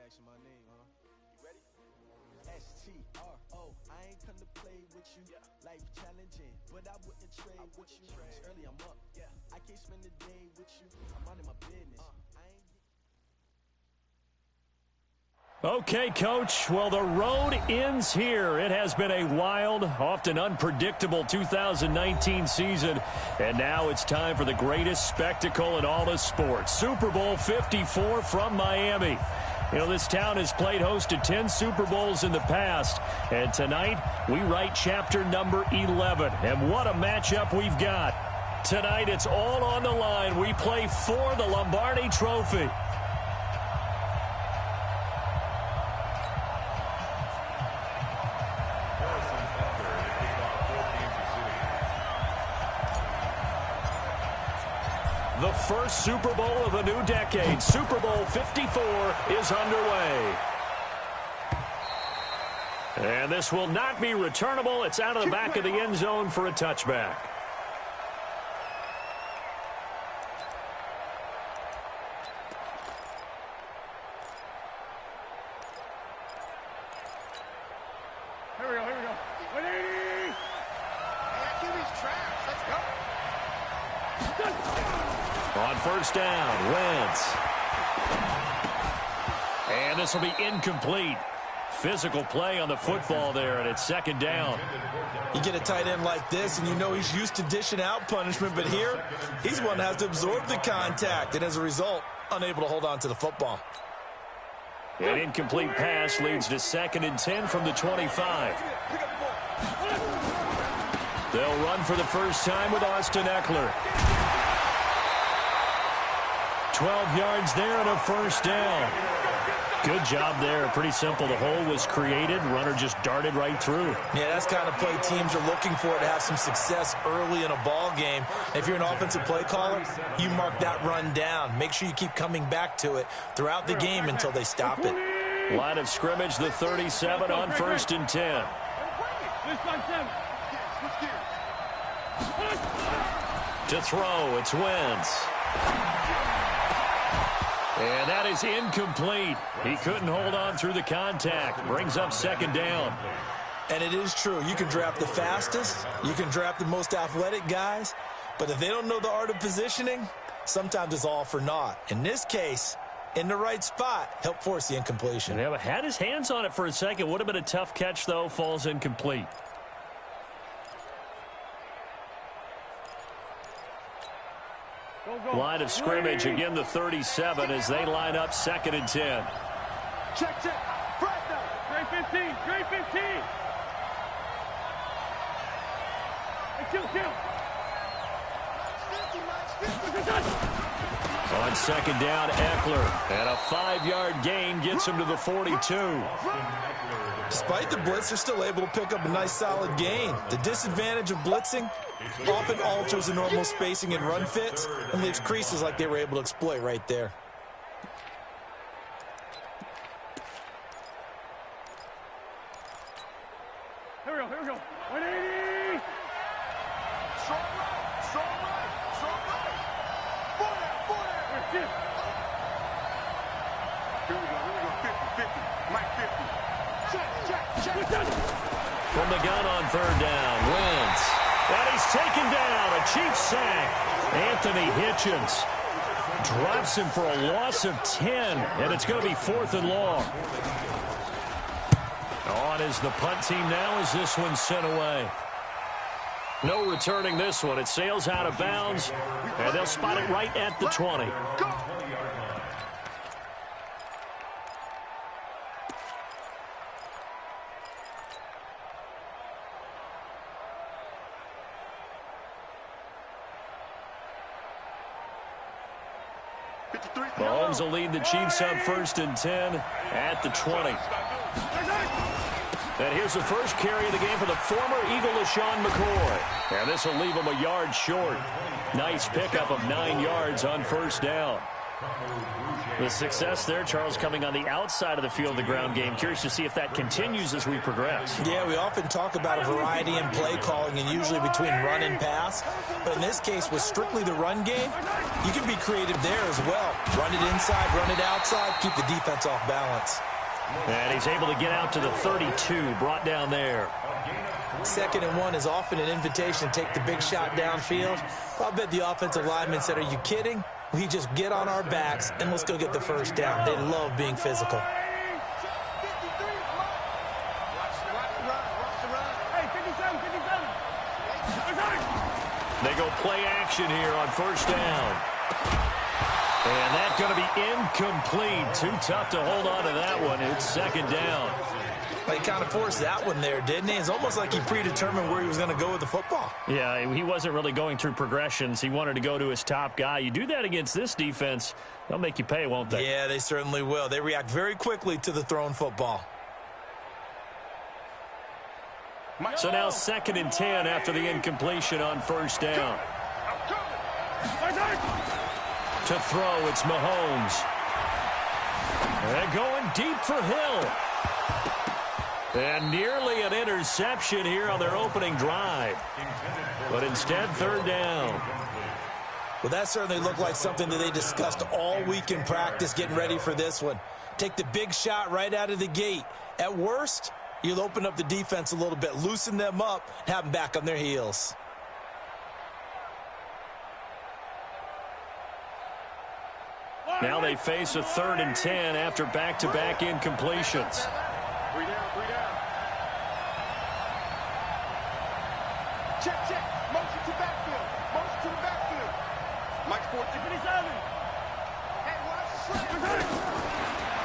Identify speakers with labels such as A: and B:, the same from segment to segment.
A: asking my name, huh? You ready? STRO, I ain't come to play with you. Life challenging, but I wouldn't trade with you. It's early, I'm up. I can't spend the day with you. I'm minding my business.
B: Okay, Coach. Well, the road ends here. It has been a wild, often unpredictable 2019 season. And now it's time for the greatest spectacle in all of sports. Super Bowl 54 from Miami. You know, this town has played host to 10 Super Bowls in the past. And tonight, we write chapter number 11. And what a matchup we've got. Tonight, it's all on the line. We play for the Lombardi Trophy. The first Super Bowl of the new decade, Super Bowl 54, is underway. And this will not be returnable. It's out of the back of the end zone for a touchback.
C: Here we go. 180!
D: That QB's trash. Let's go.
B: On first down, Wentz. And this will be incomplete. Physical play on the football there, and it's second down.
E: You get a tight end like this, and you know he's used to dishing out punishment, but here, he's one that has to absorb the contact, and as a result, unable to hold on to the football.
B: An incomplete pass leads to 2nd and 10 from the 25. They'll run for the first time with Austin Eckler. 12 yards there and a first down. Good job there. Pretty simple. The hole was created. Runner just darted right through.
E: Yeah, that's the kind of play teams are looking for to have some success early in a ball game. If you're an offensive play caller, you mark that run down. Make sure you keep coming back to it throughout the game until they stop it.
B: Line of scrimmage, the 37 on 1st and 10. To throw, it's Wentz. And that is incomplete. He couldn't hold on through the contact. Brings up 2nd down.
E: And it is true. You can draft the fastest. You can draft the most athletic guys. But if they don't know the art of positioning, sometimes it's all for naught. In this case, in the right spot, help force the incompletion.
B: Yeah, but had his hands on it for a second. Would have been a tough catch, though. Falls incomplete. Line of scrimmage, again the 37 as they line up 2nd and 10.
C: Check. Trey 15. Kill.
B: On 2nd down, Eckler. And a 5-yard gain gets him to the 42.
E: Despite the blitz, they're still able to pick up a nice solid gain. The disadvantage of blitzing often alters the normal spacing and run fits and leaves creases like they were able to exploit right there.
C: Here we go. 180!
D: Strong right. Border.
C: Here
D: Here we go. 50. Mike 50. Check.
B: From the gun on 3rd down, Wentz. And he's taken down. A Chiefs sack. Anthony Hitchens drops him for a loss of 10, and it's going to be 4th and long. On is the punt team now as this one's sent away. No returning this one. It sails out of bounds, and they'll spot it right at the 20. Mahomes will lead the Chiefs up 1st and 10 at the 20. And here's the first carry of the game for the former Eagle, LaShawn McCoy. And this will leave him a yard short. Nice pickup of 9 yards on 1st down. The success there, Charles, coming on the outside of the field of the ground game. Curious to see if that continues as we progress.
E: Yeah, we often talk about a variety in play calling and usually between run and pass. But in this case, with strictly the run game, you can be creative there as well. Run it inside, run it outside, keep the defense off balance.
B: And he's able to get out to the 32, brought down there.
E: 2nd and 1 is often an invitation to take the big shot downfield. I'll bet the offensive lineman said, are you kidding? We just get on our backs and let's go get the first down. They love being physical.
B: They go play action here on 1st down. And that's going to be incomplete. Too tough to hold on to that one. It's 2nd down.
E: He kind of forced that one there, didn't he? It's almost like he predetermined where he was going to go with the football.
B: Yeah, he wasn't really going through progressions. He wanted to go to his top guy. You do that against this defense, they'll make you pay, won't they?
E: Yeah, they certainly will. They react very quickly to the thrown football.
B: So now 2nd and 10 after the incompletion on 1st down. To throw, it's Mahomes. And going deep for Hill. And nearly an interception here on their opening drive. But instead, 3rd down.
E: Well, that certainly looked like something that they discussed all week in practice getting ready for this one. Take the big shot right out of the gate. At worst, you'll open up the defense a little bit, loosen them up, and have them back on their heels.
B: Now they face a 3rd and 10 after back-to-back incompletions.
D: 3 down, 3 down. Check, check. Motion to backfield. Motion to the backfield. Mike 14. Hey, watch the slip.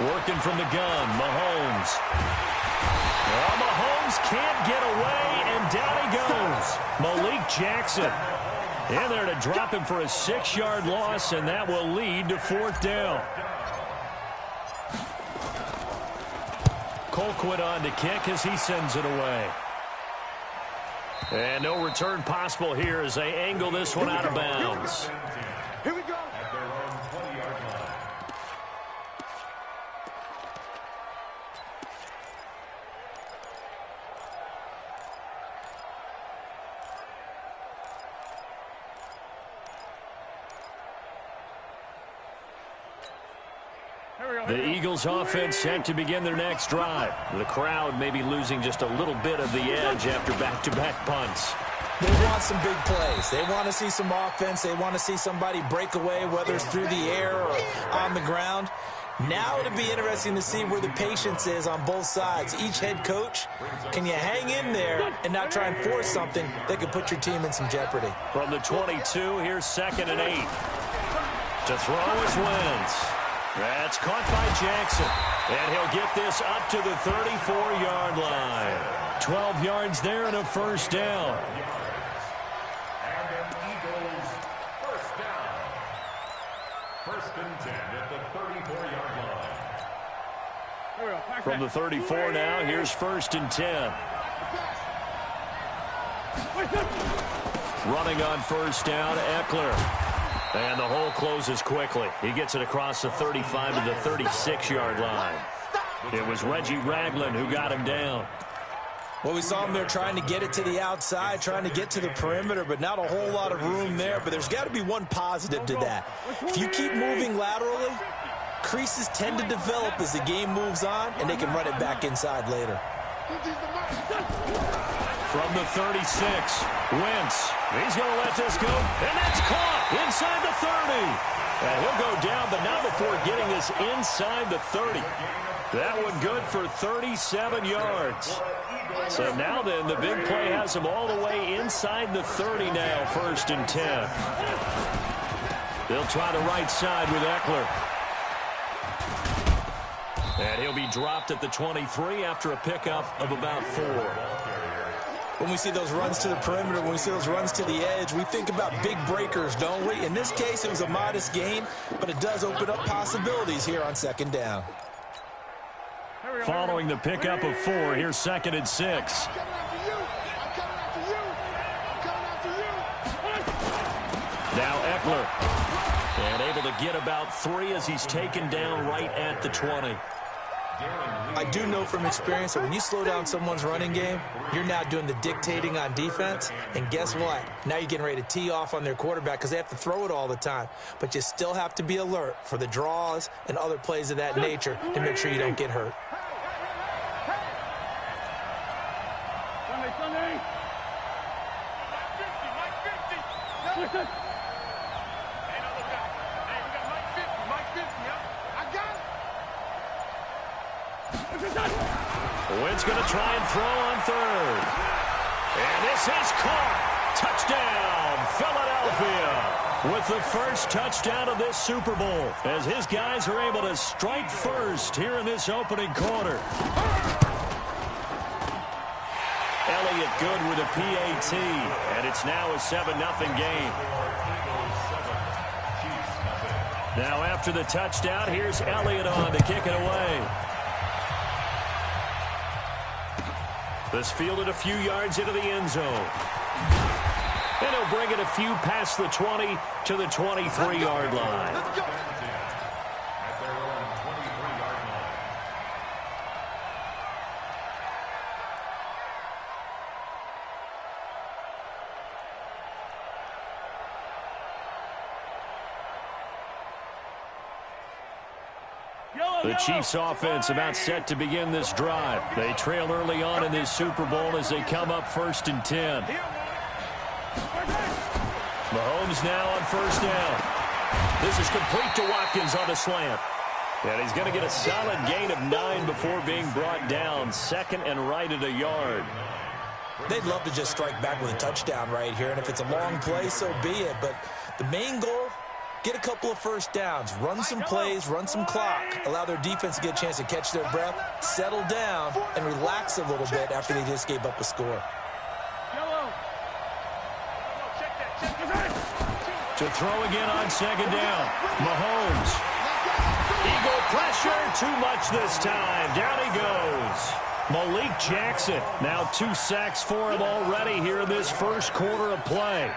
B: Working from the gun, Mahomes. Well, Mahomes can't get away, and down he goes. Malik Jackson in there to drop him for a 6-yard loss, and that will lead to 4th down. Colquitt on to kick as he sends it away. And no return possible here as they angle this one out of bounds.
D: Here we go.
B: The Eagles offense set to begin their next drive. The crowd may be losing just a little bit of the edge after back-to-back punts.
E: They want some big plays. They want to see some offense. They want to see somebody break away, whether it's through the air or on the ground. Now it'll be interesting to see where the patience is on both sides. Each head coach, can you hang in there and not try and force something that could put your team in some jeopardy?
B: From the 22, here's 2nd and 8. To throw is Wentz. That's caught by Jackson. And he'll get this up to the 34-yard line. 12 yards there and a 1st down.
F: And an Eagles 1st down. 1st and 10 at the 34-yard line.
B: From the 34 now, here's 1st and 10. Running on 1st down, Eckler. And the hole closes quickly. He gets it across the 35 to the 36-yard line. It was Reggie Ragland who got him down.
E: Well, we saw him there trying to get it to the outside, trying to get to the perimeter, but not a whole lot of room there. But there's got to be one positive to that. If you keep moving laterally, creases tend to develop as the game moves on, and they can run it back inside later.
B: From the 36, Wentz. He's going to let this go, and that's caught inside the 30. And he'll go down, but not before getting this inside the 30. That one good for 37 yards. So now then, the big play has him all the way inside the 30 now, 1st and 10. They'll try the right side with Eckler. And he'll be dropped at the 23 after a pickup of about 4.
E: When we see those runs to the perimeter, when we see those runs to the edge, we think about big breakers, don't we? In this case, it was a modest gain, but it does open up possibilities here on 2nd down.
B: Following the pickup of 4, here's 2nd and 6. Now Eckler. And able to get about 3 as he's taken down right at the 20.
E: I do know from experience that when you slow down someone's running game, you're now doing the dictating on defense. And guess what? Now you're getting ready to tee off on their quarterback because they have to throw it all the time. But you still have to be alert for the draws and other plays of that nature to make sure you don't get hurt.
C: Sunday. Mike 50. Listen. Hey, no, look out. Hey, we got Mike 50. Mike 50, huh? I got it.
B: Wynn's going to try and throw on third. And this is caught. Touchdown, Philadelphia. With the first touchdown of this Super Bowl, as his guys are able to strike first here in this opening quarter. Elliott good with a PAT, and it's now a 7-0 game. Now after the touchdown, here's Elliott on to kick it away. This fielded a few yards into the end zone. And he'll bring it a few past the 20 to the 23-yard line.
F: At their own 23-yard line.
B: The Chiefs offense about set to begin this drive. They trail early on in this Super Bowl as they come up 1st and 10. Mahomes now on 1st down. This is complete to Watkins on a slant. And he's going to get a solid gain of 9 before being brought down. 2nd and right at a yard.
E: They'd love to just strike back with a touchdown right here, and if it's a long play, so be it. But the main goal, get a couple of first downs, run some plays, run some clock, allow their defense to get a chance to catch their breath, settle down, and relax a little bit after they just gave up a score.
B: To throw again on 2nd down. Mahomes. Eagle pressure, too much this time. Down he goes. Malik Jackson, now 2 sacks for him already here in this first quarter of play.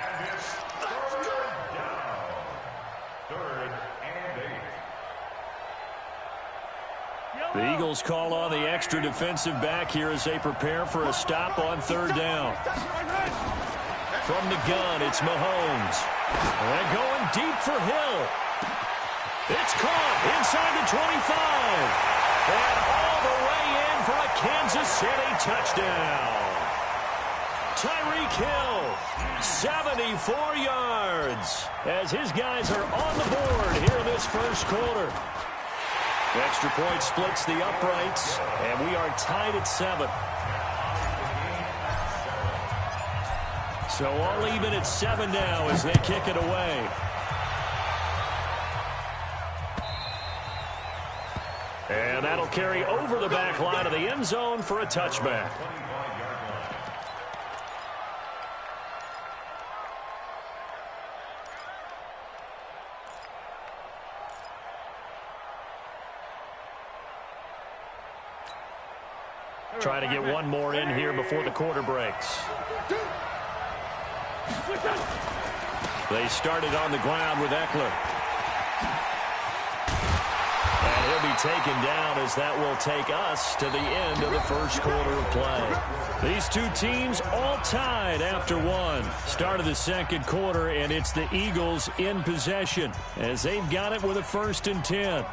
B: The Eagles call on the extra defensive back here as they prepare for a stop on 3rd down. From the gun, it's Mahomes. And going deep for Hill. It's caught inside the 25. And all the way in for a Kansas City touchdown. Tyreek Hill, 74 yards, as his guys are on the board here in this first quarter. Extra point splits the uprights, and we are tied at 7. So all even at 7 now as they kick it away. And that'll carry over the back line of the end zone for a touchback. Try to get one more in here before the quarter breaks. They started on the ground with Eckler. And he'll be taken down as that will take us to the end of the first quarter of play. These two teams all tied after 1. Start of the second quarter, and it's the Eagles in possession as they've got it with a 1st and 10.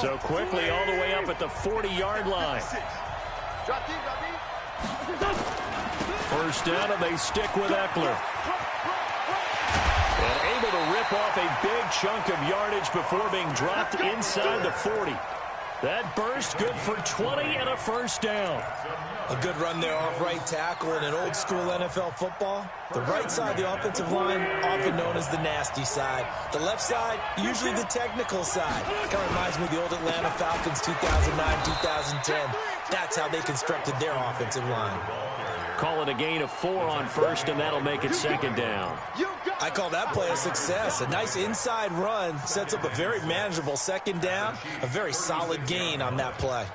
B: So quickly all the way up at the 40-yard line. First down, and they stick with Eckler. And able to rip off a big chunk of yardage before being dropped inside the 40. That burst good for 20 and a 1st down.
E: A good run there off right tackle in an old school NFL football. The right side of the offensive line, often known as the nasty side. The left side, usually the technical side. Kind of reminds me of the old Atlanta Falcons 2009, 2010. That's how they constructed their offensive line.
B: Call it a gain of 4 on 1st, and that'll make it 2nd down.
E: I call that play a success. A nice inside run sets up a very manageable 2nd down. A very solid gain on that play.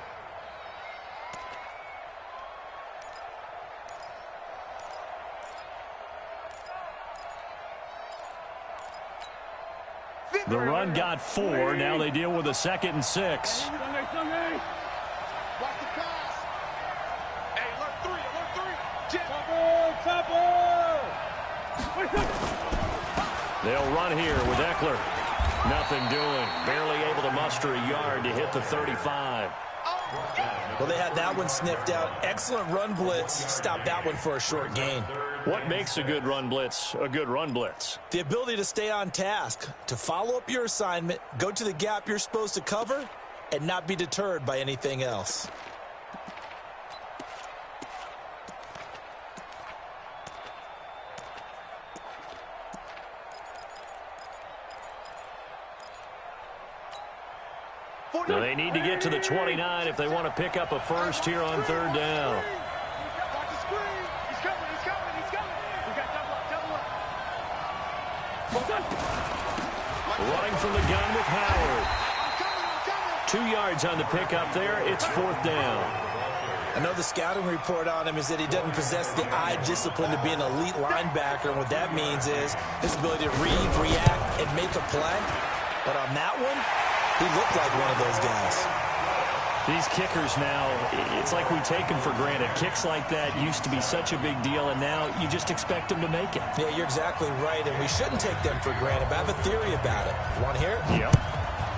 B: The run got 4. Now they deal with a 2nd and 6.
D: Watch the pass. Hey, alert 3, alert 3.
B: They'll run here with Eckler. Nothing doing. Barely able to muster a yard to hit the 35.
E: Well, they had that one sniffed out. Excellent run blitz. Stopped that one for a short gain.
B: What makes a good run blitz a good run blitz?
E: The ability to stay on task, to follow up your assignment, go to the gap you're supposed to cover, and not be deterred by anything else.
B: So they need to get to the 29 if they want to pick up a first here on 3rd down.
D: Watch the screen. He's coming, he's coming, he's coming. We got double up.
B: Running from the gun with Howard.
D: I'm coming.
B: 2 yards on the pickup there. It's 4th down.
E: I know the scouting report on him is that he doesn't possess the eye discipline to be an elite linebacker, and what that means is his ability to read, react, and make a play. But on that one, he looked like one of those guys.
B: These kickers now, it's like we take them for granted. Kicks like that used to be such a big deal, and now you just expect them to make it.
E: Yeah, you're exactly right, and we shouldn't take them for granted, but I have a theory about it. You want to hear it?
B: Yep.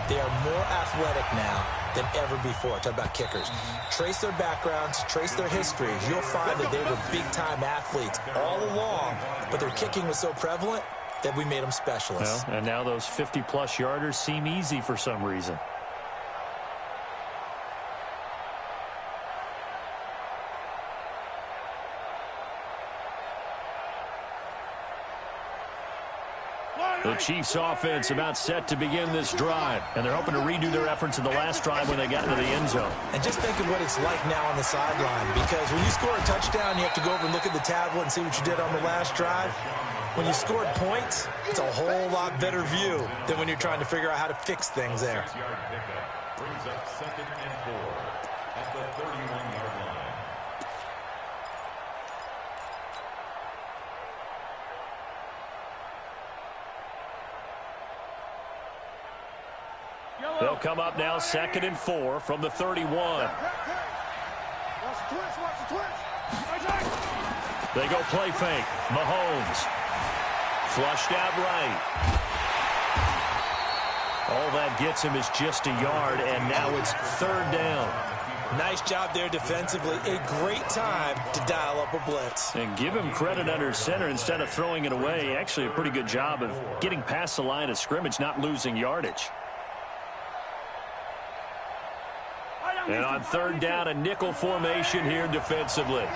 E: They are more athletic now than ever before. Talk about kickers. Trace their backgrounds, trace their histories. You'll find that they were big-time athletes all along, but their kicking was so prevalent that we made them specialists.
B: Well, and now those 50-plus yarders seem easy for some reason. The Chiefs offense about set to begin this drive, and they're hoping to redo their efforts in the last drive when they got into the end zone.
E: And just think of what it's like now on the sideline, because when you score a touchdown, you have to go over and look at the tablet and see what you did on the last drive. When you scored points, it's a whole lot better view than when you're trying to figure out how to fix things there.
F: Brings up 2nd and 4 at the 31-yard line.
B: They'll come up now 2nd and 4 from the 31.
D: Watch the twist, watch the twist.
B: They go play fake. Mahomes. Flushed out right. All that gets him is just a yard, and now it's 3rd down.
E: Nice job there defensively. A great time to dial up a blitz.
B: And give him credit under center instead of throwing it away. Actually a pretty good job of getting past the line of scrimmage, not losing yardage. And on 3rd down, a nickel formation here defensively.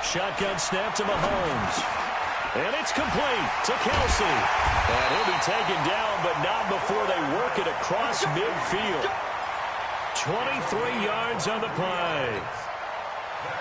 B: Shotgun snap to Mahomes. And it's complete to Kelsey. And he'll be taken down, but not before they work it across midfield. 23 yards on the play.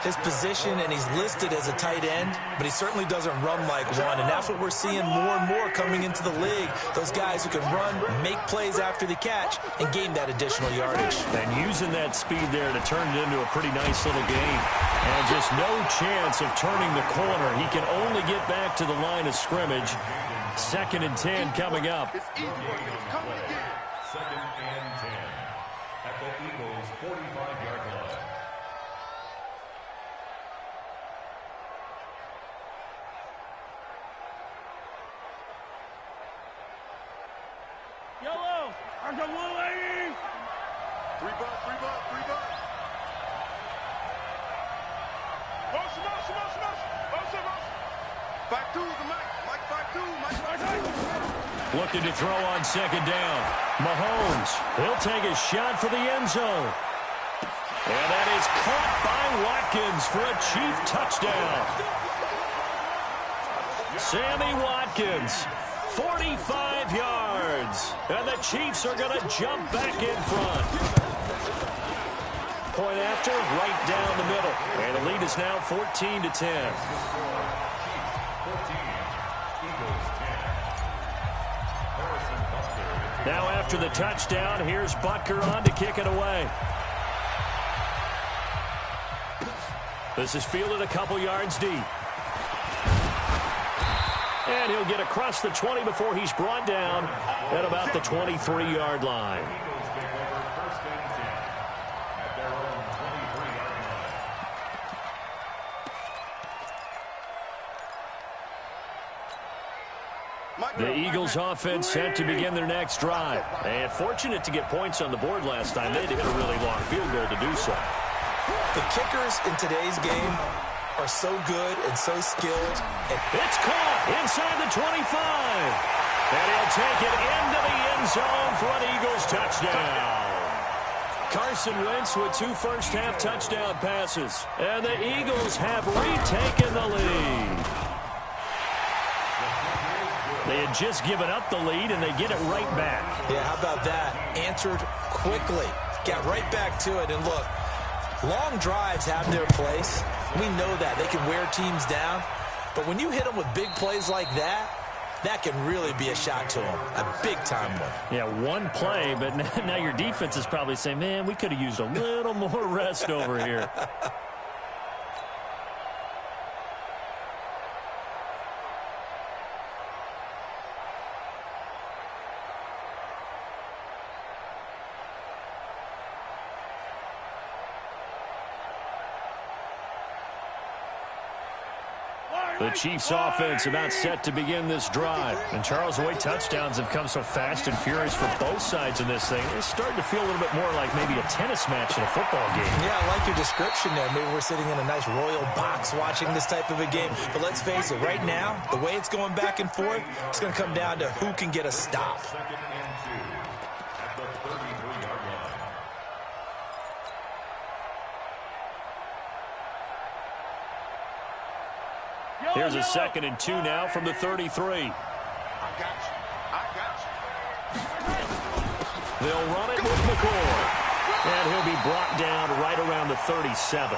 E: His position, and he's listed as a tight end, but he certainly doesn't run like one, and that's what we're seeing more and more coming into the league. Those guys who can run, make plays after the catch, and gain that additional yardage.
B: And using that speed there to turn it into a pretty nice little game. And just no chance of turning the corner. He can only get back to the line of scrimmage. 2nd and 10 coming up.
D: It's easy work. It's coming again.
F: 2nd and 10 at the Eagles' 45-yard line.
C: Yellow! I got 180!
D: 3 bucks, 3 bucks, 3 bucks. Motion, motion, motion, motion. Motion, motion. 5-2 is the Mike. Mike 5-2. Mike 5-2.
B: Looking to throw on 2nd down. Mahomes. He'll take a shot for the end zone. And that is caught by Watkins for a Chief touchdown. Sammy Watkins, 45 yards. And the Chiefs are going to jump back in front. Point after, right down the middle. And the lead is now 14-10. Now after the touchdown, here's Butker on to kick it away. This is fielded a couple yards deep. And he'll get across the 20 before he's brought down at about the 23-yard line.
F: Eagles take over first and 10 at their own 23-yard line.
B: The Eagles offense set to begin their next drive. And fortunate to get points on the board last time. They had to hit a really long field goal to do so.
E: The kickers in today's game are so good and so skilled. And
B: it's caught inside the 25. And he'll take it into the end zone for an Eagles touchdown. Carson Wentz with 2 first-half touchdown passes. And the Eagles have retaken the lead. They had just given up the lead, and they get it right back.
E: Yeah, how about that? Answered quickly. Got right back to it. And look, long drives have their place. We know that. They can wear teams down. But when you hit them with big plays like that, that can really be a shot to them. A big-time one.
B: Yeah, one play, but now your defense is probably saying, man, we could have used a little more rest over here. The Chiefs offense about set to begin this drive. And Charles, the way touchdowns have come so fast and furious for both sides in this thing, it's starting to feel a little bit more like maybe a tennis match in a football game.
E: Yeah, I like your description there. Maybe we're sitting in a nice royal box watching this type of a game. But let's face it, right now, the way it's going back and forth, it's going to come down to who can get a stop.
F: Second and 2 at the 33-yard line.
B: Here's a 2nd and 2 now from the 33. They'll run it with McCoy. And he'll be brought down right around the 37.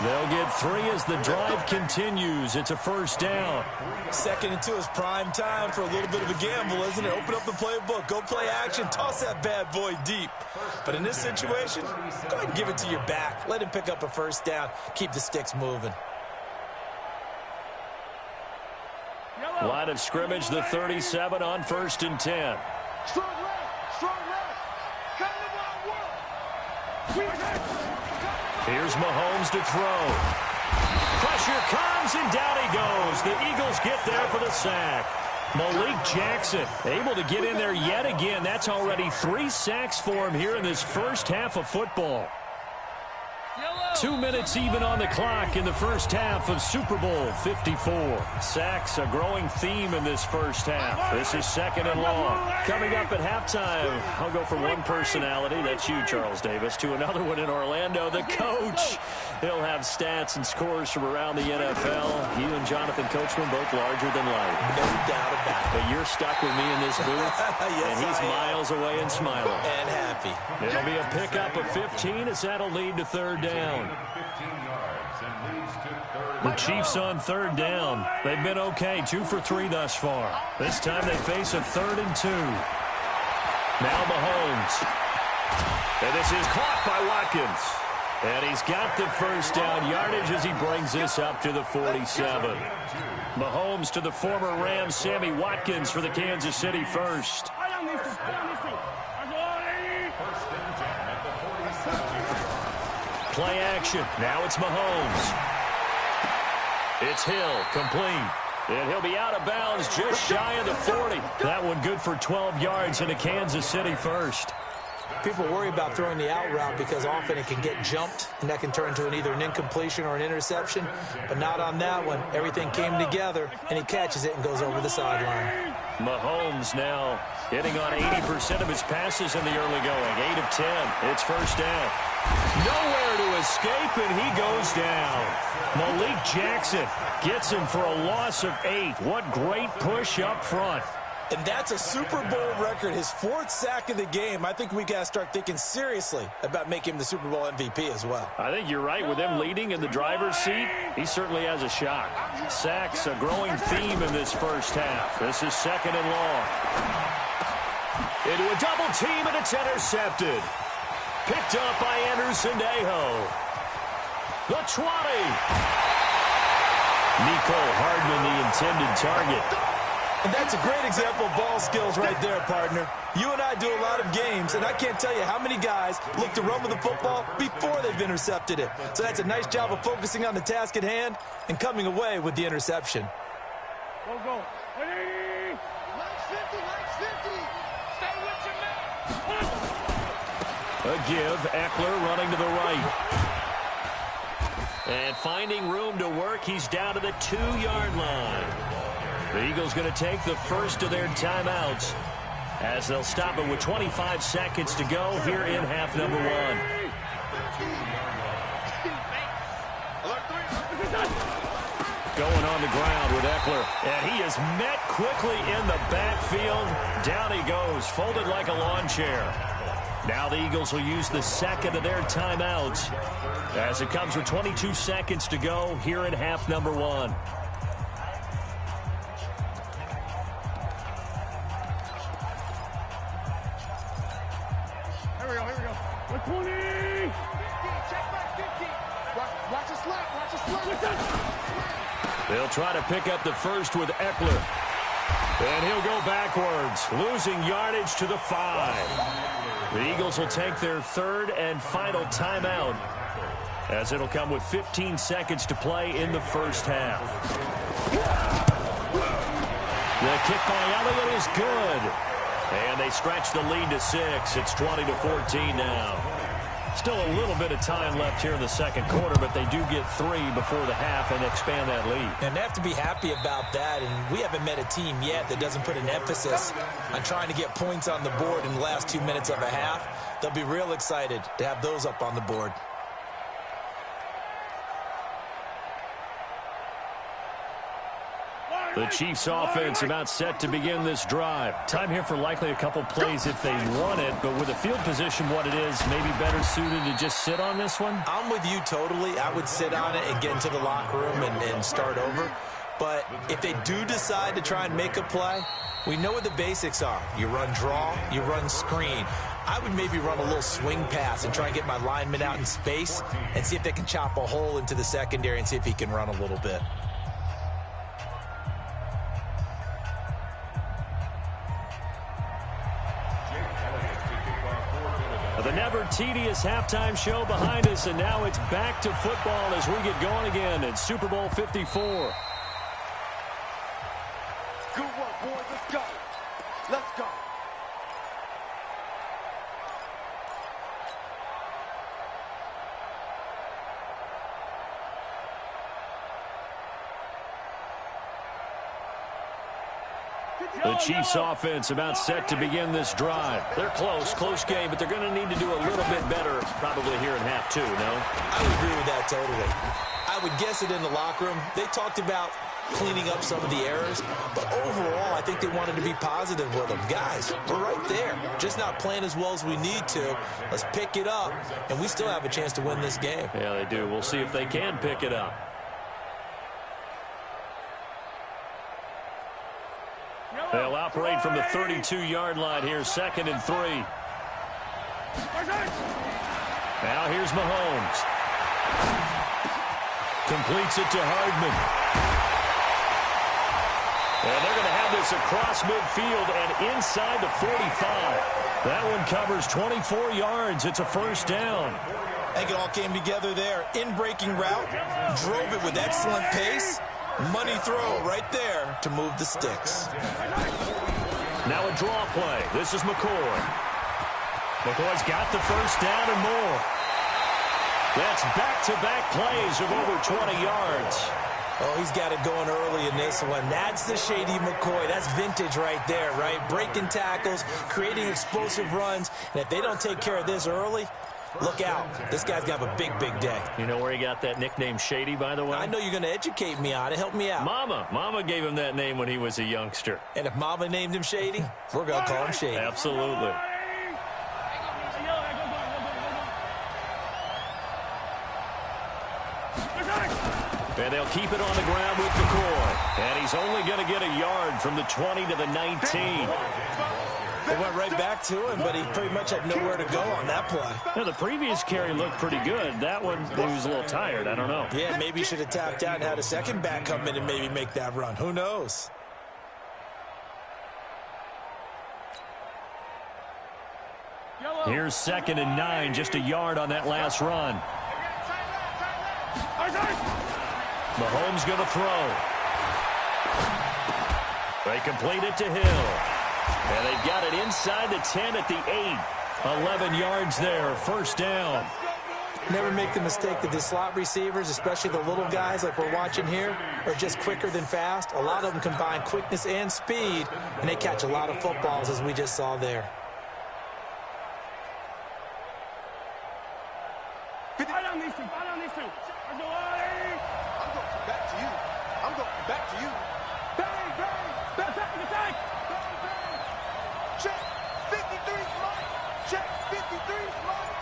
B: They'll get 3 as the drive continues. It's a first down.
E: 2nd and 2 is prime time for a little bit of a gamble, isn't it? Open up the playbook. Go play action. Toss that bad boy deep. But in this situation, go ahead and give it to your back. Let him pick up a first down. Keep the sticks moving.
B: Line of scrimmage, the 37 on 1st and 10.
D: Strong left, strong left. Cut the ball, work.
B: Here's Mahomes to throw. Pressure comes, and down he goes. The Eagles get there for the sack. Malik Jackson able to get in there yet again. That's already 3 sacks for him here in this first half of football. 2 minutes even on the clock in the first half of Super Bowl 54. Sacks, a growing theme in this first half. This is 2nd and long. Coming up at halftime, I'll go from one personality, that's you, Charles Davis, to another one in Orlando, the coach. He'll have stats and scores from around the NFL. You and Jonathan Coachman both larger than life.
E: No doubt about it.
B: But you're stuck with me in this booth,
E: Yes,
B: and he's miles away and smiling.
E: And happy.
B: It'll be a pickup of 15 as that'll lead to 3rd down.
F: 15 yards and leads to 3rd.
B: The Chiefs on 3rd down. They've been okay, 2 for 3 thus far. This time they face a 3rd and 2. Now Mahomes. And this is caught by Watkins. And he's got the first down yardage as he brings this up to the 47. Mahomes to the former Rams, Sammy Watkins for the Kansas City first. Play action. Now it's Mahomes. It's Hill, complete. And he'll be out of bounds just shy of the 40. That one good for 12 yards into Kansas City first.
E: People worry about throwing the out route because often it can get jumped, and that can turn into either an incompletion or an interception. But not on that one. Everything came together, and he catches it and goes over the sideline.
B: Mahomes now hitting on 80% of his passes in the early going. 8 of 10. It's first down. Nowhere to escape, and he goes down. Malik Jackson gets him for a loss of 8. What great push up front.
E: And that's a Super Bowl record, his 4th sack of the game. I think we got to start thinking seriously about making him the Super Bowl MVP as well.
B: I think you're right. With him leading in the driver's seat, he certainly has a shot. Sacks, a growing theme in this first half. This is 2nd and long. Into a double team, and it's intercepted. Picked up by Anderson-Dejo. The 20. Nico Hardman, the intended target.
E: And that's a great example of ball skills right there, partner. You and I do a lot of games, and I can't tell you how many guys look to run with the football before they've intercepted it. So that's a nice job of focusing on the task at hand and coming away with the interception.
C: Go, go. 180.
D: Line's 50, line's 50. Stay with your man.
B: A give, Eckler running to the right. And finding room to work, he's down to the 2-yard line. The Eagles going to take the first of their timeouts as they'll stop it with 25 seconds to go here in half number 1. Going on the ground with Eckler, and he is met quickly in the backfield. Down he goes, folded like a lawn chair. Now the Eagles will use the second of their timeouts as it comes with 22 seconds to go here in half number 1.
C: Here we go, here we go. 120.
D: 50, check back 50. Watch a slap, watch a slap.
B: They'll try to pick up the first with Eckler. And he'll go backwards, losing yardage to the 5. The Eagles will take their third and final timeout as it'll come with 15 seconds to play in the first half. The kick by Elliott is good. And they stretch the lead to 6. It's 20-14 now. Still a little bit of time left here in the second quarter, but they do get 3 before the half and expand that lead.
E: And they have to be happy about that, and we haven't met a team yet that doesn't put an emphasis on trying to get points on the board in the last 2 minutes of a half. They'll be real excited to have those up on the board.
B: The Chiefs offense about set to begin this drive. Time here for likely a couple plays if they want it, but with the field position what it is, maybe better suited to just sit on this one?
E: I'm with you totally. I would sit on it and get into the locker room and start over. But if they do decide to try and make a play, we know what the basics are. You run draw, you run screen. I would maybe run a little swing pass and try and get my lineman out in space and see if they can chop a hole into the secondary and see if he can run a little bit.
B: The never-tedious halftime show behind us, and now it's back to football as we get going again in Super Bowl 54.
D: Good work, boys. Let's go. Let's go.
B: The Chiefs offense about set to begin this drive. They're close game, but they're going to need to do a little bit better probably here in half 2, no?
E: I would agree with that totally. I would guess it in the locker room. They talked about cleaning up some of the errors, but overall, I think they wanted to be positive with them. Guys, we're right there. Just not playing as well as we need to. Let's pick it up, and we still have a chance to win this game.
B: Yeah, they do. We'll see if they can pick it up. They'll operate from the 32-yard line here, 2nd and 3. Now here's Mahomes. Completes it to Hardman. And they're going to have this across midfield and inside the 45. That one covers 24 yards. It's a first down.
E: I think it all came together there. In-breaking route, drove it with excellent pace. Money throw right there to move the sticks.
B: Now a draw play. This is McCoy. McCoy's got the first down and more. That's back-to-back plays of over 20 yards.
E: Oh, he's got it going early in this one. That's the shady McCoy. That's vintage right there, right? Breaking tackles, creating explosive runs. And if they don't take care of this early, look out. This guy's going to have a big, big day.
B: You know where he got that nickname Shady, by the way?
E: I know you're going to educate me on it. Help me out.
B: Mama gave him that name when he was a youngster.
E: And if Mama named him Shady, we're going to call him Shady.
B: Absolutely. And they'll keep it on the ground with McCoy. And he's only going to get a yard from the 20 to the 19.
E: They went right back to him, but he pretty much had nowhere to go on that play.
B: Now, the previous carry looked pretty good. That one, he was a little tired. I don't know.
E: Yeah, maybe he should have tapped out and had a second back come in and maybe make that run. Who knows?
B: Here's 2nd and 9, just a yard on that last run. Mahomes going to throw. They complete it to Hill. And they've got it inside the 10 at the 8. 11 yards there, first down.
E: Never make the mistake that the slot receivers, especially the little guys like we're watching here, are just quicker than fast. A lot of them combine quickness and speed, and they catch a lot of footballs, as we just saw there.
D: Fight on these two. Fight on these two. I'm going back to you. I'm going back to you. Bang, bang. Attack, attack. Bang, bang. Check. 53's mine. Check. 53's mine.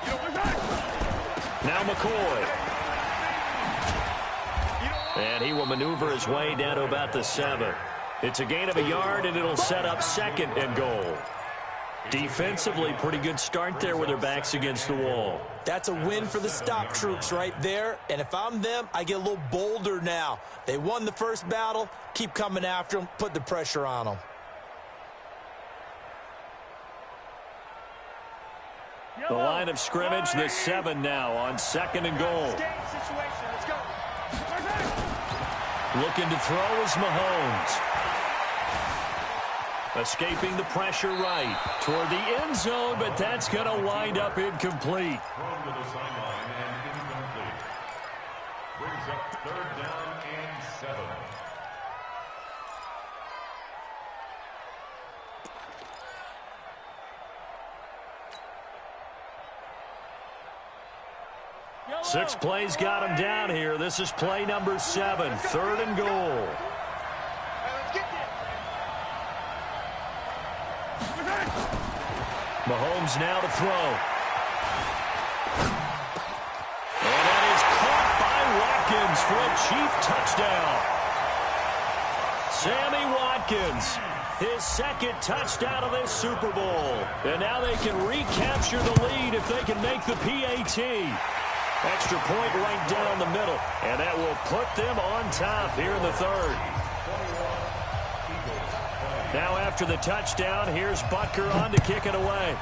D: You know what's that?
B: Now McCoy. And he will maneuver his way down to about the 7. It's a gain of a yard, and it'll set up 2nd and goal. Defensively, pretty good start there with their backs against the wall.
E: That's a win for the stop troops right there. And if I'm them, I get a little bolder now. They won the first battle. Keep coming after them. Put the pressure on them.
B: The line of scrimmage, the 7 now on 2nd and goal. Looking to throw is Mahomes. Escaping the pressure right toward the end zone, but that's going to wind up incomplete.
F: Thrown to the sideline and incomplete. Brings up 3rd down and 7.
B: Six plays got him down here. This is play number 7, 3rd and goal. Mahomes now to throw. And that is caught by Watkins for a Chief touchdown. Sammy Watkins, his 2nd touchdown of this Super Bowl. And now they can recapture the lead if they can make the PAT. Extra point right down the middle. And that will put them on top here in the 3rd. Now after the touchdown, here's Butker on to kick it away.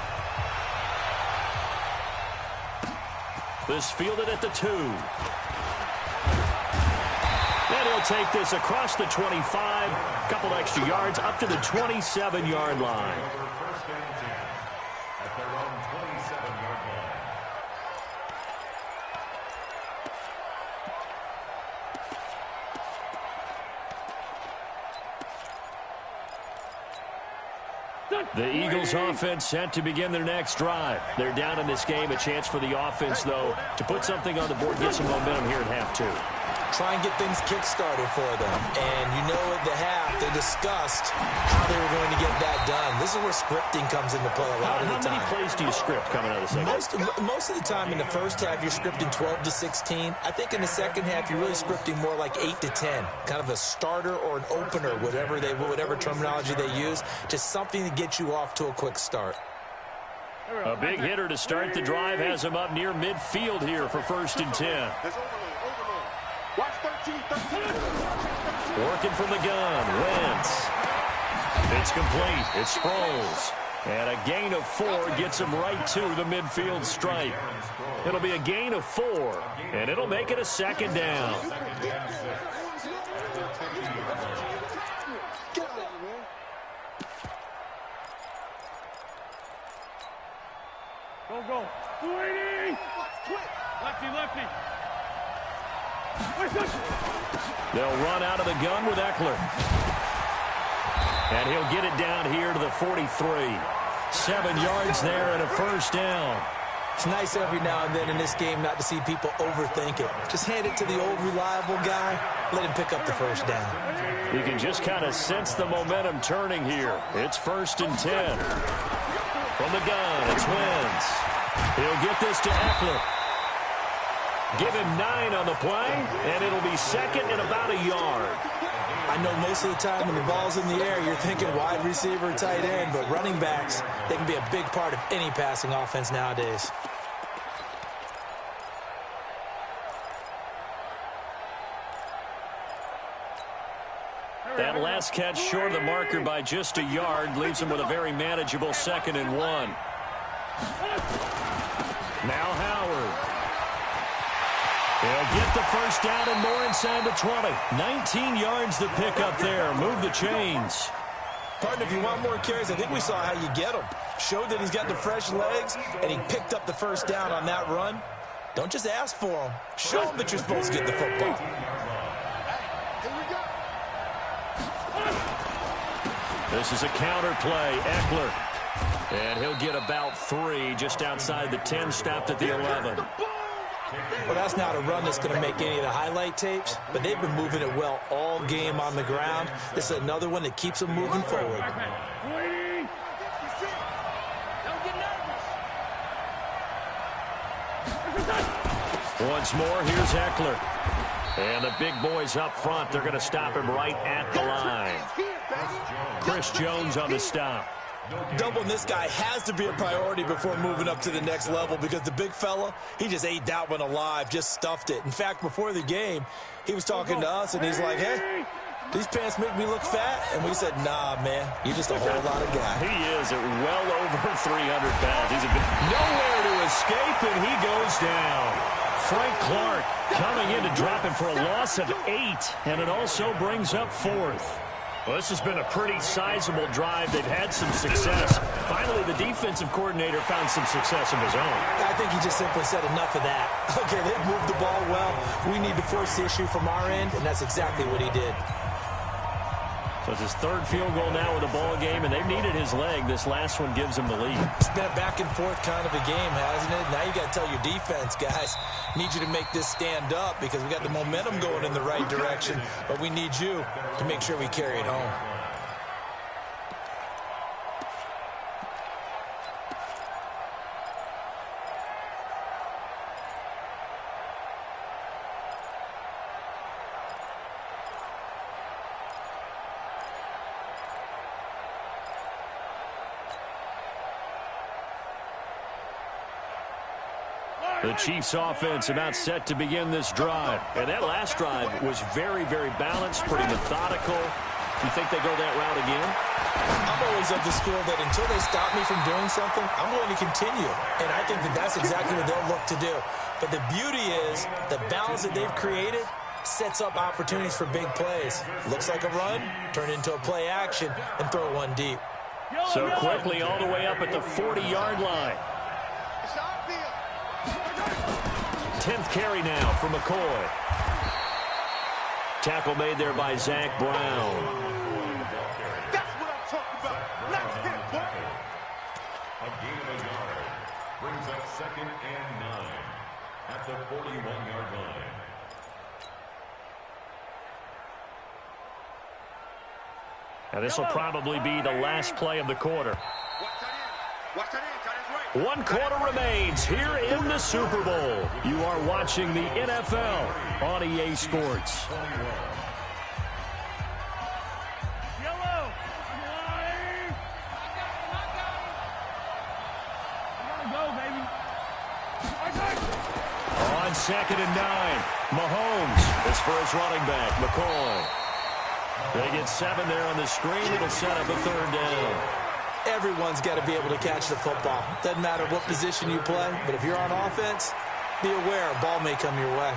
B: This fielded at the 2. And he'll take this across the 25. A couple extra yards up to the 27-yard line.
F: First and 10 at their own 27-yard line.
B: The Eagles offense set to begin their next drive. They're down in this game. A chance for the offense, though, to put something on the board, get some momentum here at half 2.
E: Try and get things kick-started for them. And you know at the half, they discussed how they were going to get that done. This is where scripting comes into play a lot of the time.
B: How many plays do you script coming out of the second?
E: Most of the time in the first half, you're scripting 12 to 16. I think in the second half, you're really scripting more like 8 to 10. Kind of a starter or an opener, whatever terminology they use. Just something to get you off to a quick start.
B: A big hitter to start the drive has him up near midfield here for 1st and 10.
D: Watch 13.
B: Working from the gun, Wentz. It's complete. It's Sproles. And a gain of 4 gets him right to the midfield stripe. It'll be a gain of 4, and it'll make it a 2nd down.
C: Go. 280. Lefty.
B: They'll run out of the gun with Eckler. And he'll get it down here to the 43. 7 yards there and a 1st down.
E: It's nice every now and then in this game not to see people overthink it. Just hand it to the old reliable guy. Let him pick up the 1st down.
B: You can just kind of sense the momentum turning here. It's 1st and 10. From the gun, it's Wentz. He'll get this to Eckler. Give him 9 on the play, and it'll be 2nd and about a yard.
E: I know most of the time when the ball's in the air, you're thinking wide receiver, tight end, but running backs, they can be a big part of any passing offense nowadays.
B: That last catch short of the marker by just a yard leaves him with a very manageable 2nd and 1. Now Howard. They'll get the first down and more inside the 20. 19 yards to pick up there. Move the chains.
E: Partner, if you want more carries, I think we saw how you get them. Showed that he's got the fresh legs, and he picked up the first down on that run. Don't just ask for them. Show them that you're supposed to get the football.
B: This is a counter play. Eckler. And he'll get about 3 just outside the 10, stopped at the 11.
E: Well, that's not a run that's going to make any of the highlight tapes, but they've been moving it well all game on the ground. This is another one that keeps them moving forward.
B: Once more, here's Eckler. And the big boys up front, they're going to stop him right at the line. Chris Jones on the stop.
E: Doubling this guy has to be a priority before moving up to the next level because the big fella, he just ate that one alive, just stuffed it. In fact, before the game, he was talking to us, and he's like, hey, these pants make me look fat. And we said, nah, man, you're just a whole lot of guy.
B: He is at well over 300 pounds. He's nowhere to escape, and he goes down. Frank Clark coming in to drop him for a loss of 8, and it also brings up 4th. Well, this has been a pretty sizable drive. They've had some success. Finally, the defensive coordinator found some success of his own.
E: I think he just simply said enough of that. Okay, they've moved the ball well. We need to force the issue from our end, and that's exactly what he did.
B: So it's his 3rd field goal now with the ball game, and they've needed his leg. This last one gives him the lead.
E: It's been a back-and-forth kind of a game, hasn't it? Now you got to tell your defense, guys, need you to make this stand up because we got the momentum going in the right direction, but we need you to make sure we carry it home.
B: The Chiefs offense about set to begin this drive. And that last drive was very, very balanced, pretty methodical. You think they go that route again?
E: I'm always of the school that until they stop me from doing something, I'm going to continue. And I think that that's exactly what they'll look to do. But the beauty is the balance that they've created sets up opportunities for big plays. Looks like a run, turn into a play action, and throw one deep.
B: So quickly all the way up at the 40-yard line. 10th carry now for McCoy. Tackle made there by Zach Brown.
D: That's what I'm talking about. Let's hit it, boy.
F: A gain of a yard brings up 2nd and 9 at the 41-yard line.
B: Now this will probably be the last play of the quarter.
D: Watch that in. Right.
B: 1 quarter remains here in the Super Bowl. You are watching the NFL on EA Sports.
C: Yellow. Go, baby.
B: On 2nd and 9, Mahomes is for his running back, McCoy. They get 7 there on the screen. It'll set up a 3rd down.
E: Everyone's got to be able to catch the football. Doesn't matter what position you play, but if you're on offense, be aware a ball may come your way.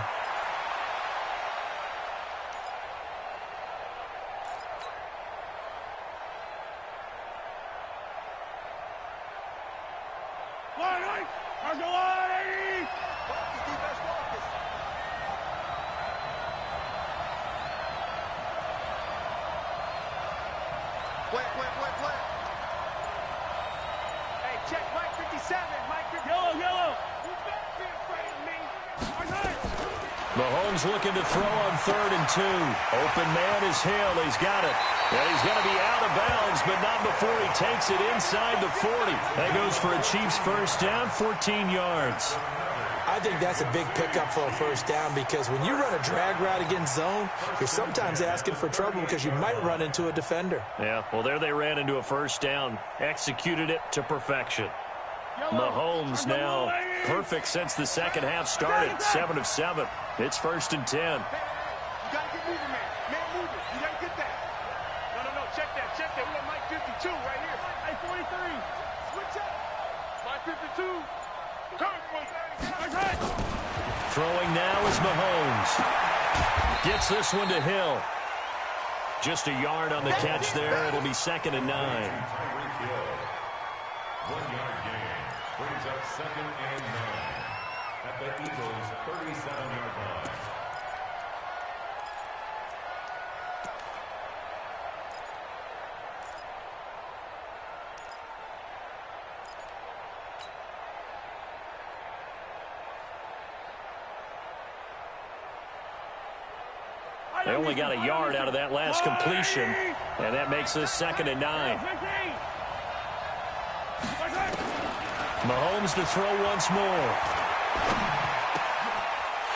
B: Mahomes looking to throw on 3rd and 2. Open man is Hill. He's got it. And he's going to be out of bounds, but not before he takes it inside the 40. That goes for a Chiefs first down, 14 yards.
E: I think that's a big pickup for a first down because when you run a drag route against zone, you're sometimes asking for trouble because you might run into a defender.
B: Yeah, well, there they ran into a first down. Executed it to perfection. Mahomes now perfect since the second half started. 7 of 7. It's 1st and 10.
D: You got to get moving, man. Man, moving. You got to get that. No. Check that. We got Mike 52 right here. Hey, 43. Switch up. Mike 52.
B: Throwing now is Mahomes. Gets this one to Hill. Just a yard on the catch there. It'll be 2nd and 9.
F: 1-yard gain brings up 2nd and 9 at the Eagles' 37-yard line.
B: They only got a yard out of that last completion, and that makes this 2nd and 9. Mahomes to throw once more.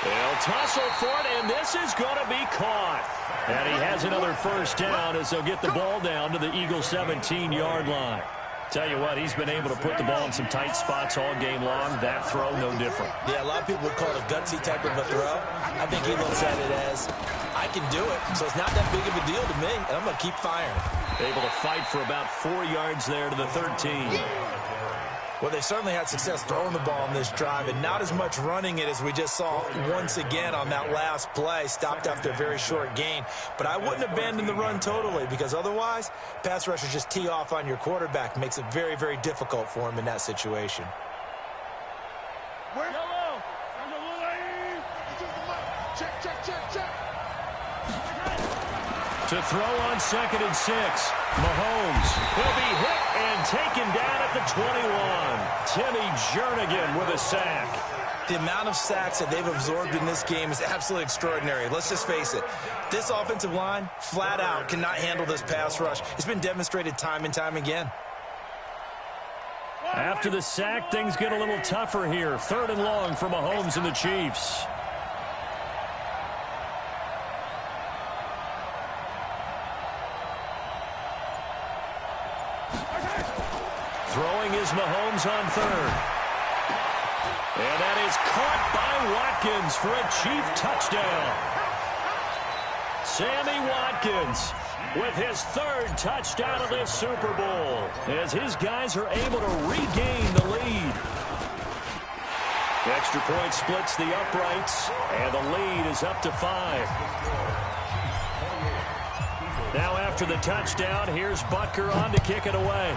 B: They'll tussle for it, and this is going to be caught. And he has another first down as they'll get the ball down to the Eagles' 17-yard line. Tell you what, he's been able to put the ball in some tight spots all game long. That throw, no different.
E: Yeah, a lot of people would call it a gutsy type of a throw. I think he looks at it as, I can do it, so it's not that big of a deal to me, and I'm going to keep firing.
B: Able to fight for about 4 yards there to the 13.
E: Well, they certainly had success throwing the ball on this drive, and not as much running it as we just saw once again on that last play. Stopped after a very short gain. But I wouldn't abandon the run totally, because otherwise, pass rushers just tee off on your quarterback. Makes it very, very difficult for him in that situation.
B: To throw on 2nd and 6. Mahomes will be hit and taken down at the 21. Timmy Jernigan with a sack.
E: The amount of sacks that they've absorbed in this game is absolutely extraordinary. Let's just face it. This offensive line, flat out, cannot handle this pass rush. It's been demonstrated time and time again.
B: After the sack, things get a little tougher here. 3rd and long for Mahomes and the Chiefs. Throwing is Mahomes on 3rd. And that is caught by Watkins for a Chief touchdown. Sammy Watkins with his 3rd touchdown of this Super Bowl as his guys are able to regain the lead. The extra point splits the uprights, and the lead is up to 5. Now after the touchdown, here's Butker on to kick it away.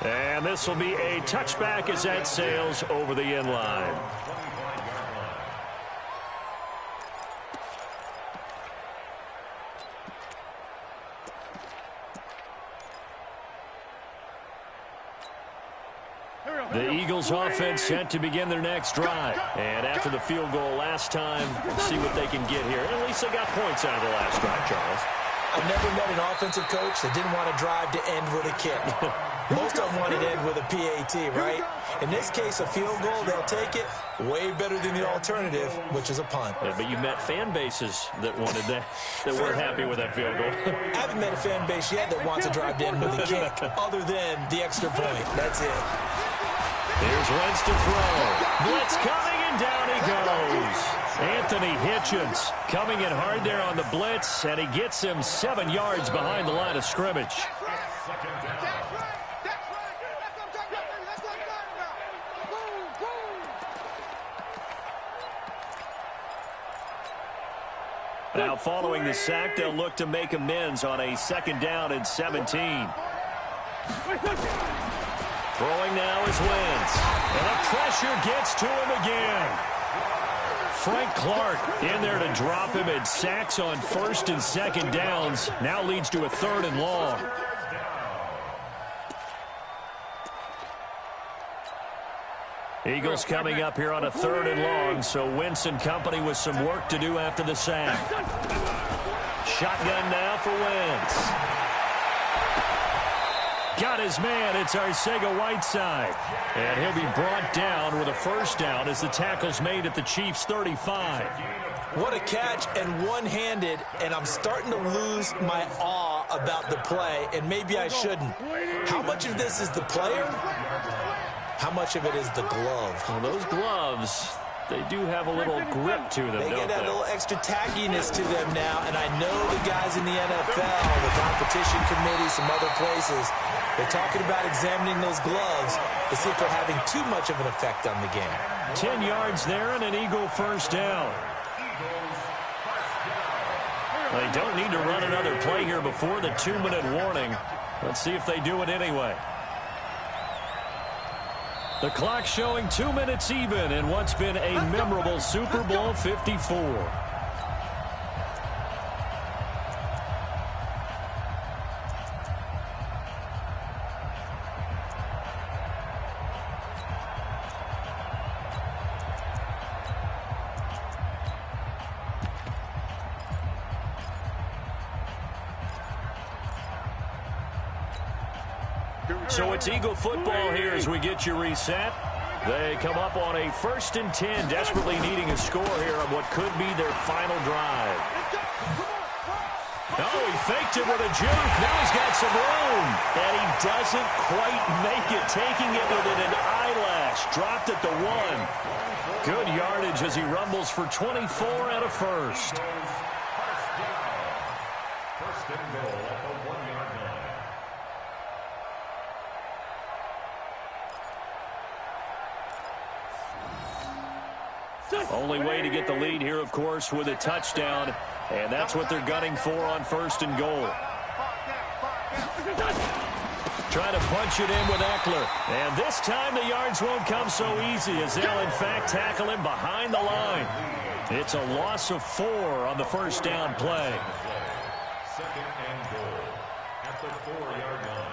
B: And this will be a touchback as that sails over the end line. The Eagles offense set to begin their next drive. And after the field goal last time, see what they can get here. At least they got points out of the last drive, Charles.
E: I've never met an offensive coach that didn't want to drive to end with a kick. Most of them want to end with a PAT, right? In this case, a field goal, they'll take it. Way better than the alternative, which is a punt.
B: Yeah, but you met fan bases that wanted that weren't happy with that field goal.
E: I haven't met a fan base yet that wants to drive to end with a kick, other than the extra point. That's it.
B: Here's Wentz to throw. Blitz coming, and down he goes. Anthony Hitchens coming in hard there on the blitz, and he gets him 7 yards behind the line of scrimmage. Now, following the sack, they'll look to make amends on a 2nd down and 17. Throwing now is Wentz. And the pressure gets to him again. Frank Clark in there to drop him, and sacks on 1st and 2nd downs. Now leads to a 3rd and long. Eagles coming up here on a 3rd and long, so Wentz and company with some work to do after the sack. Shotgun now for Wentz. Got his man. It's Arcega-Whiteside. And he'll be brought down with a 1st down as the tackle's made at the Chiefs' 35.
E: What a catch, and one-handed, and I'm starting to lose my awe about the play, and maybe I shouldn't. How much of this is the player? How much of it is the glove?
B: Well, those gloves, they do have a little grip to them,
E: They
B: don't
E: get that
B: they?
E: little extra tackiness to them now, and I know the guys in the NFL, the competition committee, some other places, they're talking about examining those gloves to see if they're having too much of an effect on the game.
B: 10 yards there and an Eagle first down. They don't need to run another play here before the 2-minute warning. Let's see if they do it anyway. The clock showing 2 minutes even in what's been a memorable Super Bowl 54. So it's Eagle football here as we get you reset. They come up on a 1st and 10, desperately needing a score here on what could be their final drive. Oh, he faked it with a juke. Now he's got some room. And he doesn't quite make it, taking it within an eyelash. Dropped at the 1. Good yardage as he rumbles for 24 and a first.
F: First and goal at the 1-yard line.
B: Only way to get the lead here, of course, with a touchdown. And that's what they're gunning for on 1st and goal. Trying to punch it in with Eckler. And this time the yards won't come so easy as they'll, in fact, tackle him behind the line. It's a loss of 4 on the first down play.
F: 2nd and goal at the 4-yard line.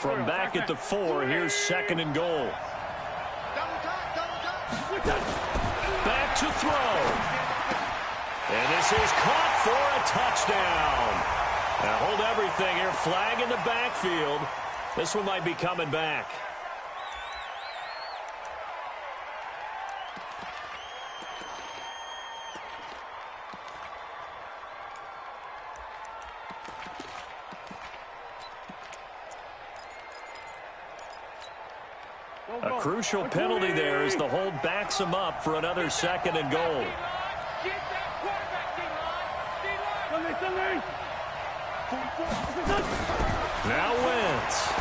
B: From back at the 4, here's 2nd and goal. Back to throw. And this is caught for a touchdown. Now hold everything here. Flag in the backfield. This one might be coming back. A crucial penalty there as the hold backs him up for another 2nd and goal. Now Wentz.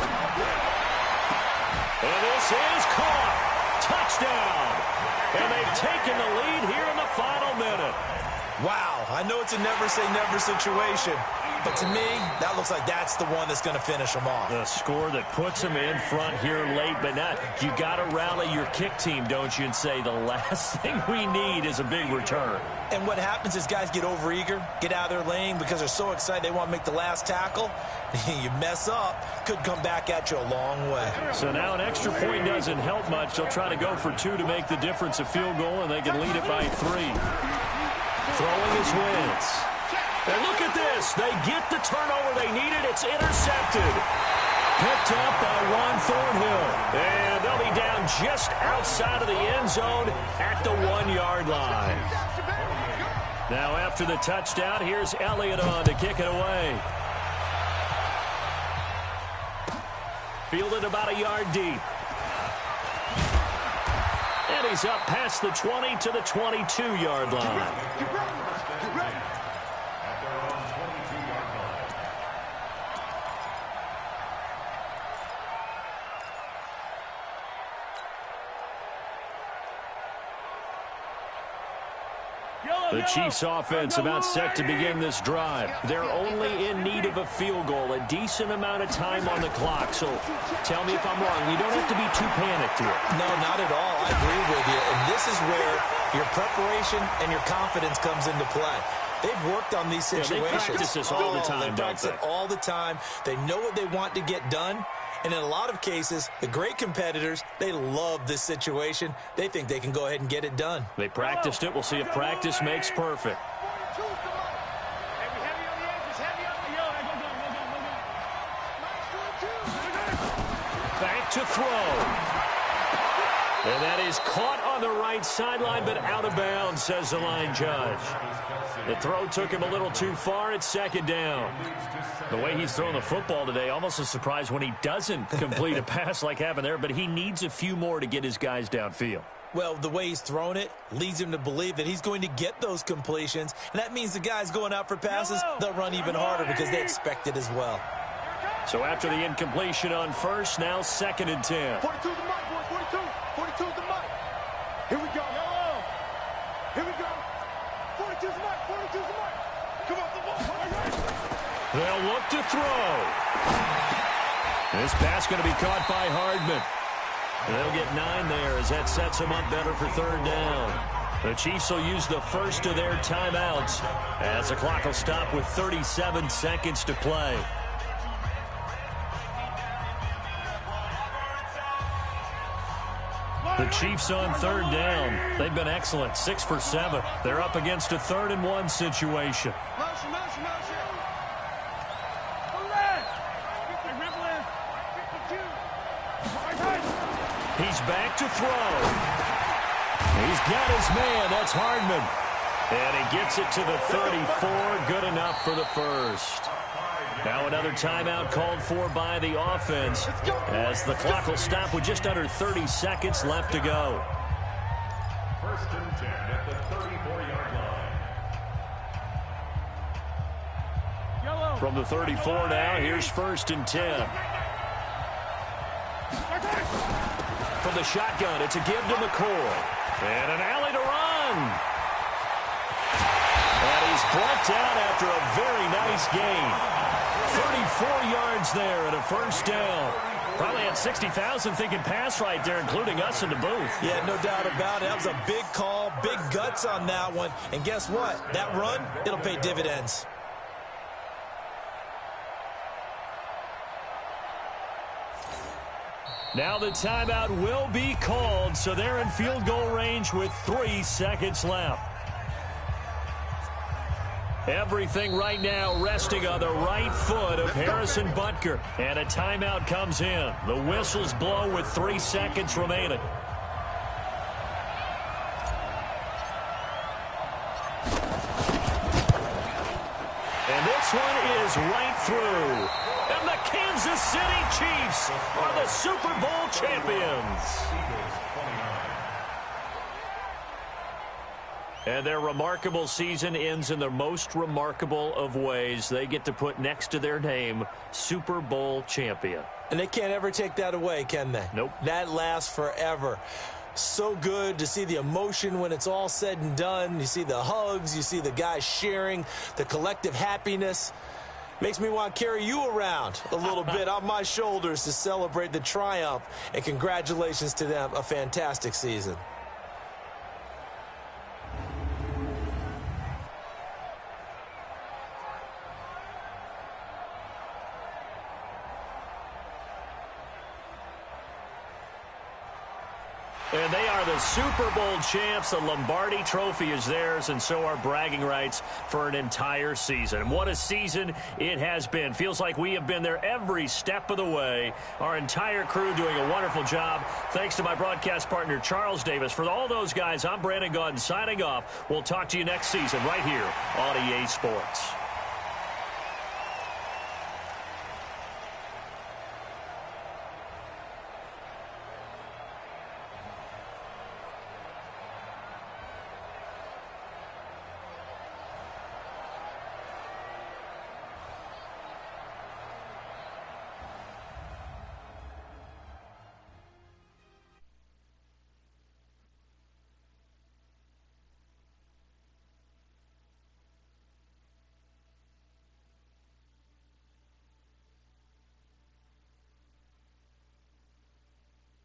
B: And this is caught. Touchdown. And they've taken the lead here in the final minute.
E: Wow, I know it's a never-say-never situation, but to me, that looks like that's the one that's going to finish them off.
B: The score that puts them in front here late, but not. You got to rally your kick team, don't you, and say the last thing we need is a big return.
E: And what happens is guys get overeager, get out of their lane because they're so excited they want to make the last tackle. You mess up, could come back at you a long way.
B: So now an extra point doesn't help much. They'll try to go for 2 to make the difference a field goal, and they can lead it by 3. Throwing his Wentz. And look at this. They get the turnover they needed. It's intercepted. Picked up by Juan Thornhill. And they'll be down just outside of the end zone at the 1-yard line. Now after the touchdown, here's Elliott on to kick it away. Fielded about a yard deep. And he's up past the 20 to the 22-yard line. The Chiefs offense about set to begin this drive. They're only in need of a field goal, a decent amount of time on the clock. So tell me if I'm wrong. You don't have to be too panicked here.
E: No, not at all. I agree with you. And this is where your preparation and your confidence comes into play. They've worked on these situations.
B: They practice this all the time,
E: They practice it all the time. They know what they want to get done. And in a lot of cases, the great competitors, they love this situation. They think they can go ahead and get it done.
B: They practiced it. We'll see if practice makes perfect. Back to throw. And that is caught on the right sideline, but out of bounds, says the line judge. The throw took him a little too far. It's second down. The way he's throwing the football today, almost a surprise when he doesn't complete a pass like happened there, but he needs a few more to get his guys downfield.
E: Well, the way he's thrown it leads him to believe that he's going to get those completions, and that means the guys going out for passes, they'll run even harder because they expect it as well.
B: So after the incompletion on first, now second and 10.
D: 42 is the mic, boys. 42. 42 is the mic. Here we go. Here we go. 42 is the mic. 42 is the mic. Come off the ball.
B: They'll look to throw. This pass going to be caught by Hardman. They'll get 9 there as that sets them up better for third down. The Chiefs will use the first of their timeouts as the clock will stop with 37 seconds to play. The Chiefs on third down. They've been excellent, 6 for 7. They're up against a 3rd and 1 situation.
D: Motion.
B: He's back to throw. He's got his man. That's Hardman. And he gets it to the 34. Good enough for the first. Now another timeout called for by the offense as the clock will stop with just under 30 seconds left to go.
F: First and 10 at the 34-yard line.
B: From the 34 now, here's first and 10. From the shotgun, it's a give to McCoy. And an alley to run. And he's brought down after a very nice gain. 34 yards there and a first down. Probably had 60,000 thinking pass right there, including us in the booth.
E: Yeah, no doubt about it. That was a big call, big guts on that one. And guess what? That run, it'll pay dividends.
B: Now the timeout will be called, so they're in field goal range with 3 seconds left. Everything right now resting on the right foot of Harrison Butker. And a timeout comes in. The whistles blow with 3 seconds remaining. And this one is right through. And the Kansas City Chiefs are the Super Bowl champions. And their remarkable season ends in the most remarkable of ways. They get to put next to their name, Super Bowl champion.
E: And they can't ever take that away, can they?
B: Nope.
E: That lasts forever. So good to see the emotion when it's all said and done. You see the hugs, you see the guys sharing, the collective happiness. Makes me want to carry you around a little bit on my shoulders to celebrate the triumph. And congratulations to them, a fantastic season.
B: And they are the Super Bowl champs. The Lombardi Trophy is theirs, and so are bragging rights for an entire season. What a season it has been. Feels like we have been there every step of the way. Our entire crew doing a wonderful job. Thanks to my broadcast partner, Charles Davis. For all those guys, I'm Brandon Gaudin signing off. We'll talk to you next season right here on EA Sports.